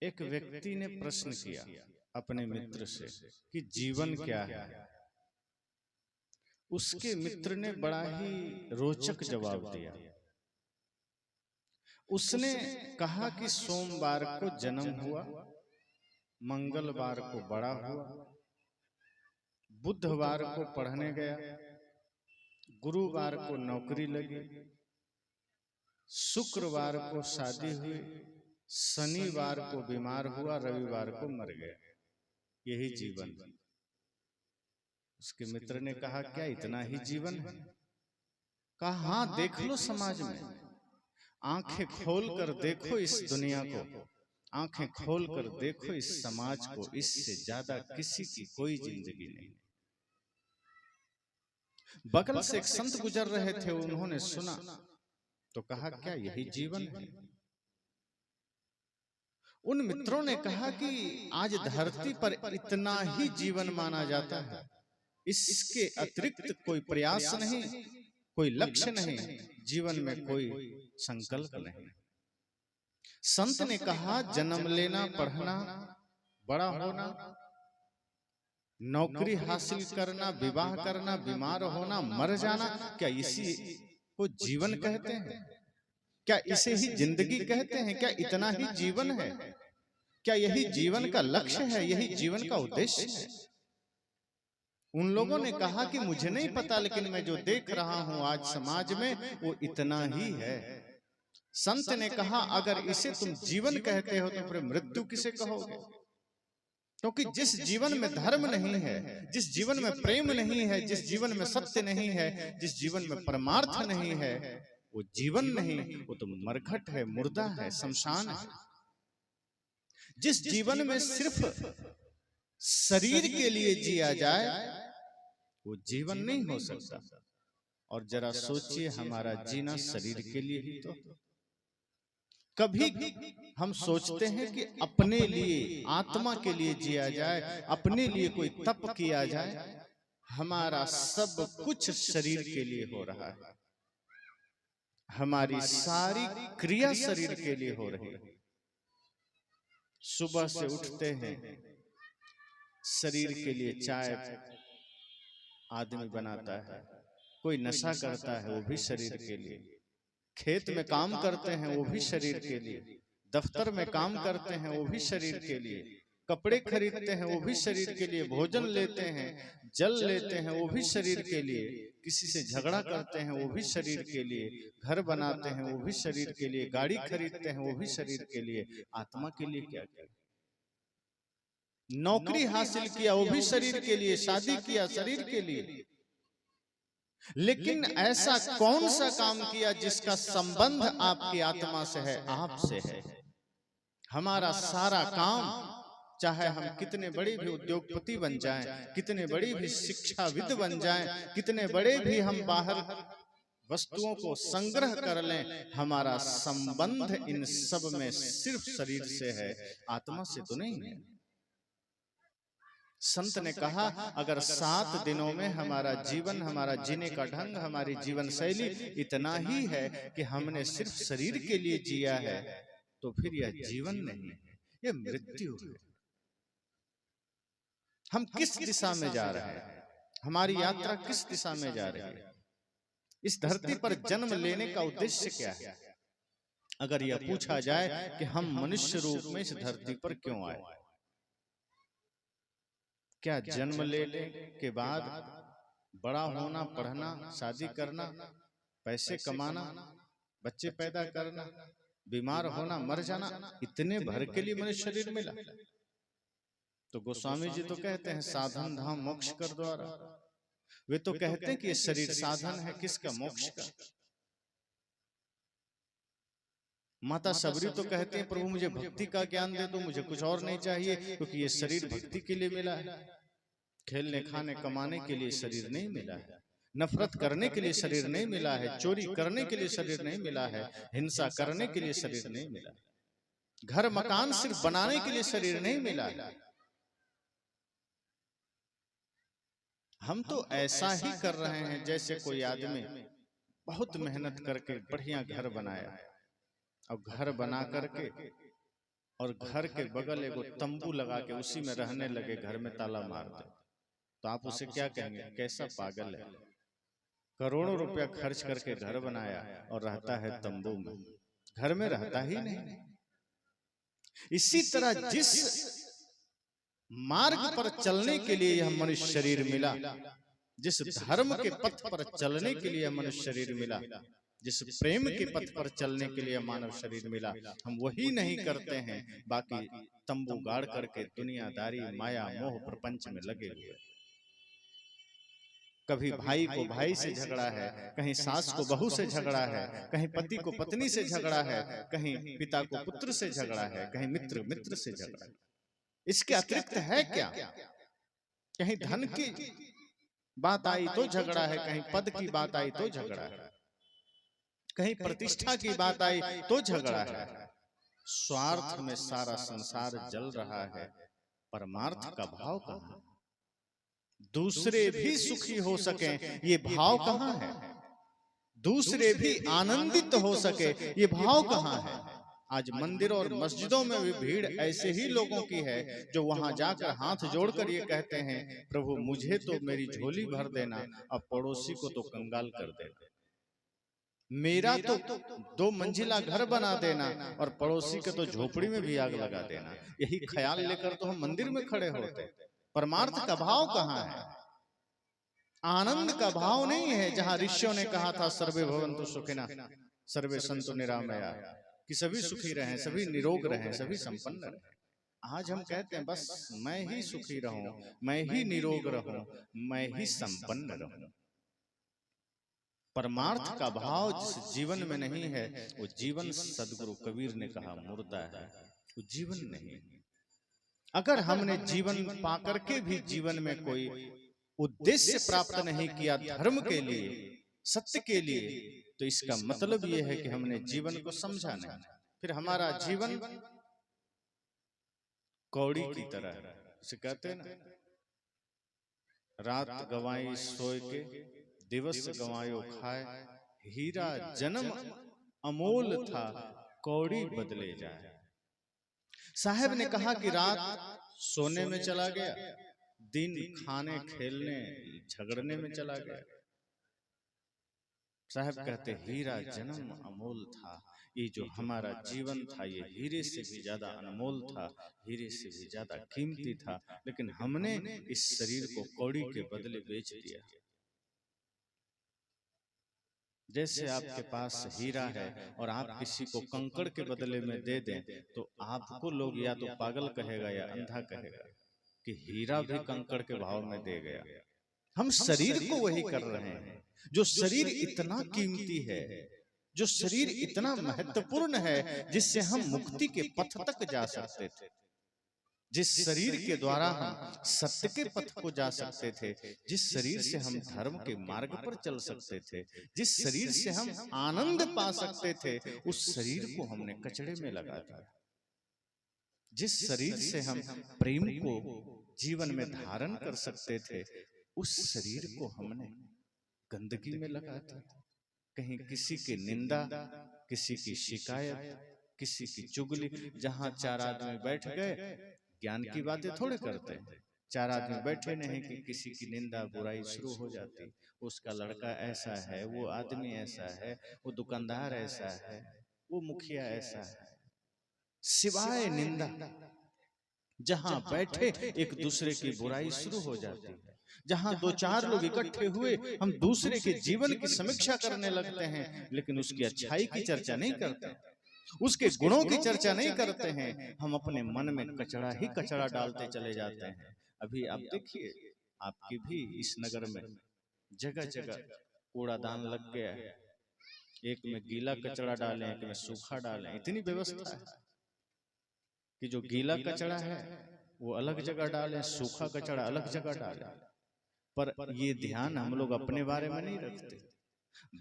एक व्यक्ति ने प्रश्न किया अपने मित्र से कि जीवन क्या है। उसके मित्र ने बड़ा ही रोचक जवाब दिया। उसने कहा कि सोमवार को जन्म हुआ, मंगलवार को बड़ा हुआ, बुधवार को पढ़ने गया, गुरुवार को नौकरी लगी, शुक्रवार को शादी हुई, शनिवार को बीमार हुआ, रविवार को मर गया। यही जीवन। उसके मित्र ने कहा क्या इतना ही जीवन है? कहा हाँ, देख लो समाज में, आंखें खोल कर देखो इस दुनिया को, आंखें खोल कर देखो इस समाज को, इससे ज्यादा किसी की कोई जिंदगी नहीं। बगल से एक संत गुजर रहे थे, उन्होंने सुना तो कहा क्या यही जीवन है? उन मित्रों ने कहा कि आज धरती पर इतना ही जीवन माना जाता है, इसके अतिरिक्त कोई प्रयास नहीं, कोई लक्ष्य नहीं, जीवन में कोई संकल्प नहीं। संत ने कहा जन्म लेना, पढ़ना, बड़ा होना, नौकरी हासिल करना, विवाह करना, बीमार होना, मर जाना, क्या इसी को जीवन कहते हैं? क्या इसे ही जिंदगी कहते हैं? क्या इतना ही जीवन है? क्या यही जीवन का लक्ष्य है? यही जीवन का उद्देश्य है? उन लोगों ने कहा कि मुझे नहीं पता, लेकिन मैं जो देख रहा हूं आज समाज में वो इतना ही है। संत ने कहा अगर इसे तुम जीवन कहते हो तो फिर मृत्यु किसे कहोगे? क्योंकि जिस जीवन में धर्म नहीं है, जिस जीवन में प्रेम नहीं है, जिस जीवन में सत्य नहीं है, जिस जीवन में परमार्थ नहीं है, वो जीवन नहीं, वो तो मरघट है, मुर्दा है, शमशान है। जिस जीवन में सिर्फ शरीर के लिए जिया जाए वो जीवन नहीं हो सकता। और जरा सोचिए हमारा जीना शरीर के लिए ही तो। कभी हम सोचते हैं कि अपने लिए, आत्मा के लिए जिया जाए, अपने लिए कोई तप किया जाए? हमारा सब कुछ शरीर के लिए हो रहा है, हमारी सारी क्रिया शरीर के लिए हो रही है। सुबह से उठते हैं, शरीर के लिए चाय आदमी बनाता है, कोई नशा करता है वो भी शरीर के लिए, खेत में काम करते हैं वो भी शरीर के लिए, दफ्तर में काम करते हैं वो भी शरीर के लिए, कपड़े खरीदते हैं वो भी शरीर के लिए, भोजन लेते हैं, जल लेते हैं वो भी शरीर के लिए, किसी से झगड़ा करते हैं वो भी शरीर के लिए, घर बनाते हैं वो भी शरीर के लिए, गाड़ी खरीदते हैं वो भी शरीर के लिए। आत्मा के लिए क्या किया? नौकरी हासिल किया वो भी शरीर के लिए, शादी किया शरीर के लिए। लेकिन ऐसा कौन सा काम किया जिसका संबंध आपकी आत्मा से है, आपसे है? हमारा सारा काम, चाहे हम कितने बड़े भी उद्योगपति बन जाएं, कितने बड़े भी शिक्षाविद बन जाएं, कितने बड़े भी हम बाहर वस्तुओं को संग्रह कर लें, हमारा संबंध इन सब में सिर्फ शरीर से है, आत्मा से तो नहीं है। संत ने कहा अगर 7 दिनों में हमारा जीवन, हमारा जीने का ढंग, हमारी जीवन शैली इतना ही है कि हमने सिर्फ शरीर के लिए जिया है, तो फिर यह जीवन नहीं है, यह मृत्यु है। हम किस दिशा में जा रहे हैं? हमारी यात्रा किस दिशा में जा रही है? इस धरती पर जन्म लेने का उद्देश्य क्या है? अगर यह पूछा जाए कि हम मनुष्य रूप में इस धरती पर क्यों आए, क्या जन्म लेने के बाद बड़ा होना, पढ़ना, शादी करना, पैसे कमाना, बच्चे पैदा करना, बीमार होना, मर जाना, इतने भर के लिए मनुष्य शरीर मिला? तो गोस्वामी जी तो कहते हैं साधन धाम मोक्ष कर द्वारा। वे तो कहते हैं कि ये शरीर साधन है, किसका? मोक्ष का। माता सबरी तो कहते हैं प्रभु मुझे भक्ति का ज्ञान दे दो, मुझे कुछ और नहीं चाहिए, क्योंकि ये शरीर भक्ति के लिए मिला है, खेलने खाने कमाने के लिए शरीर नहीं मिला है, नफरत करने के लिए शरीर नहीं मिला है, चोरी करने के लिए शरीर नहीं मिला है, हिंसा करने के लिए शरीर नहीं मिला, घर मकान सिर्फ बनाने के लिए शरीर नहीं मिला है। हम तो ऐसा ही कर रहे हैं जैसे कोई आदमी बहुत मेहनत करके बढ़िया घर बनाया और घर बना करके और घर के बगल एगो तंबू लगा के उसी में रहने लगे, घर में ताला मार दे, तो आप उसे क्या कहेंगे? कैसा पागल है, करोड़ों रुपया खर्च करके घर बनाया और रहता है तंबू में, घर में रहता ही नहीं। इसी तरह जिस मार्ग पर चलने के लिए यह मनुष्य शरीर मिला, जिस धर्म के पथ पर चलने के लिए मनुष्य शरीर मिला, जिस प्रेम के पथ पर चलने के लिए मानव शरीर मिला, हम वही नहीं करते हैं, बाकी तंबू गाड़ करके दुनियादारी, माया, मोह, प्रपंच में लगे हुए। कभी भाई को भाई से झगड़ा है, कहीं सास को बहू से झगड़ा है, कहीं पति को पत्नी से झगड़ा है, कहीं पिता को पुत्र से झगड़ा है, कहीं मित्र मित्र से झगड़ा है। इसके अतिरिक्त है क्या? कहीं धन की बात आई तो झगड़ा है, कहीं पद की बात आई तो झगड़ा है, कहीं प्रतिष्ठा की बात आई तो झगड़ा है। स्वार्थ में सारा संसार जल रहा है, परमार्थ का भाव कहां? दूसरे भी सुखी हो सके ये भाव कहां है? दूसरे भी आनंदित हो सके ये भाव कहां है? आज मंदिर और मस्जिदों में भी भीड़ ऐसे ही लोगों की है जो वहां जाकर हाथ जोड़कर ये कहते हैं, प्रभु मुझे तो मेरी झोली भर देना, अब पड़ोसी को तो कंगाल कर देना, मेरा तो 2 मंजिला घर बना देना और पड़ोसी के तो झोपड़ी में भी आग लगा देना। यही ख्याल लेकर तो हम मंदिर में खड़े होते। परमार्थ का भाव कहां है? आनंद का भाव नहीं है। जहां ऋषियों ने कहा था सर्वे भवन्तु सुखिनः सर्वे सन्तु निरामया, कि सभी सुखी रहें, सभी निरोग रहें, सभी संपन्न रहें। आज हम कहते हैं बस मैं ही सुखी रहूं, मैं ही निरोग रहूं, मैं ही संपन्न रहूं। परमार्थ का भाव जिस जीवन में नहीं है वो जीवन, सदगुरु कबीर ने कहा, मुर्दा है, वो जीवन नहीं। अगर हमने जीवन पाकर के भी जीवन में कोई उद्देश्य प्राप्त नहीं किया धर्म के लिए, सत्य के लिए, तो इसका मतलब यह है कि हमने जीवन को समझा नहीं। फिर हमारा जीवन कौड़ी की तरह है। इसे कहते हैं ना, रात गवाई सोए के, दिवस गवायो खाए, हीरा जन्म अमोल था, कौड़ी बदले जाए। साहब ने कहा कि रात सोने में चला गया, दिन खाने खेलने झगड़ने में चला गया। साहब कहते हीरा जन्म अमोल था, ये जो हमारा जीवन था ये हीरे से भी ज्यादा अनमोल था, हीरे से भी ज्यादा कीमती था, लेकिन हमने इस शरीर को कौड़ी के बदले बेच दिया। जैसे आपके पास हीरा है और आप किसी को कंकड़ के बदले में दे दें तो आपको लोग या तो पागल कहेगा या अंधा कहेगा कि हीरा भी कंकड़ के भाव में दे गया। हम शरीर को वही कर रहे हैं। जो शरीर इतना कीमती है, जो शरीर इतना महत्वपूर्ण है, जिससे हम मुक्ति के पथ तक जा सकते थे, जिस शरीर के द्वारा हम सत्य के पथ को जा सकते थे, जिस शरीर से हम धर्म के मार्ग पर चल सकते थे, जिस शरीर से हम आनंद पा सकते थे, उस शरीर को हमने कचड़े में लगा दिया। जिस शरीर से हम प्रेम को जीवन में धारण कर सकते थे, उस शरीर को हमने गंदगी में लगा दिया। कहीं किसी की निंदा, किसी की शिकायत, किसी की चुगली। जहां 4 आदमी बैठ गए, ज्ञान की बातें थोड़े करते हैं, 4 आदमी बैठे नहीं कि किसी की निंदा बुराई शुरू हो जाती। उसका लड़का ऐसा है, वो आदमी ऐसा है, वो दुकानदार ऐसा है, वो मुखिया ऐसा है, सिवाय निंदा। जहां बैठे एक दूसरे की बुराई शुरू हो जाती है। जहां 2-4 लोग इकट्ठे हुए, हम दूसरे के जीवन की समीक्षा करने लगते हैं, लेकिन उसकी अच्छाई की चर्चा नहीं करते, उसके गुणों की चर्चा नहीं करते हैं। हम अपने मन में कचड़ा ही कचड़ा डालते चले जाते हैं। अभी आप देखिए, आपके भी इस नगर में जगह जगह कूड़ादान लग गया है। एक में गीला कचड़ा डालें, एक में सूखा डालें। इतनी व्यवस्था है कि जो गीला कचड़ा है वो अलग जगह डालें, सूखा कचड़ा अलग जगह डालें। पर ये ध्यान हम लोग अपने बारे में नहीं रखते।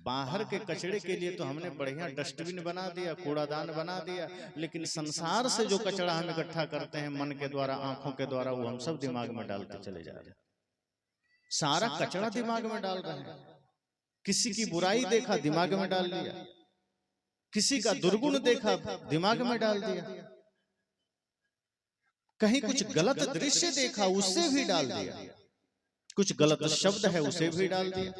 बाहर के कचड़े के लिए तो हमने बढ़िया डस्टबिन बना दिया, कूड़ादान बना दिया, लेकिन संसार से जो कचड़ा हम इकट्ठा करते हैं मन के द्वारा, आंखों के द्वारा, वो हम सब दिमाग में डालते चले जा रहे हैं। सारा कचड़ा दिमाग में डाल रहे हैं। किसी की बुराई देखा, दिमाग में डाल दिया, किसी का दुर्गुण देखा, दिमाग में डाल दिया। कहीं कुछ गलत दृश्य देखा उससे भी डाल दिया, कुछ गलत शब्द है उसे भी डाल दिया।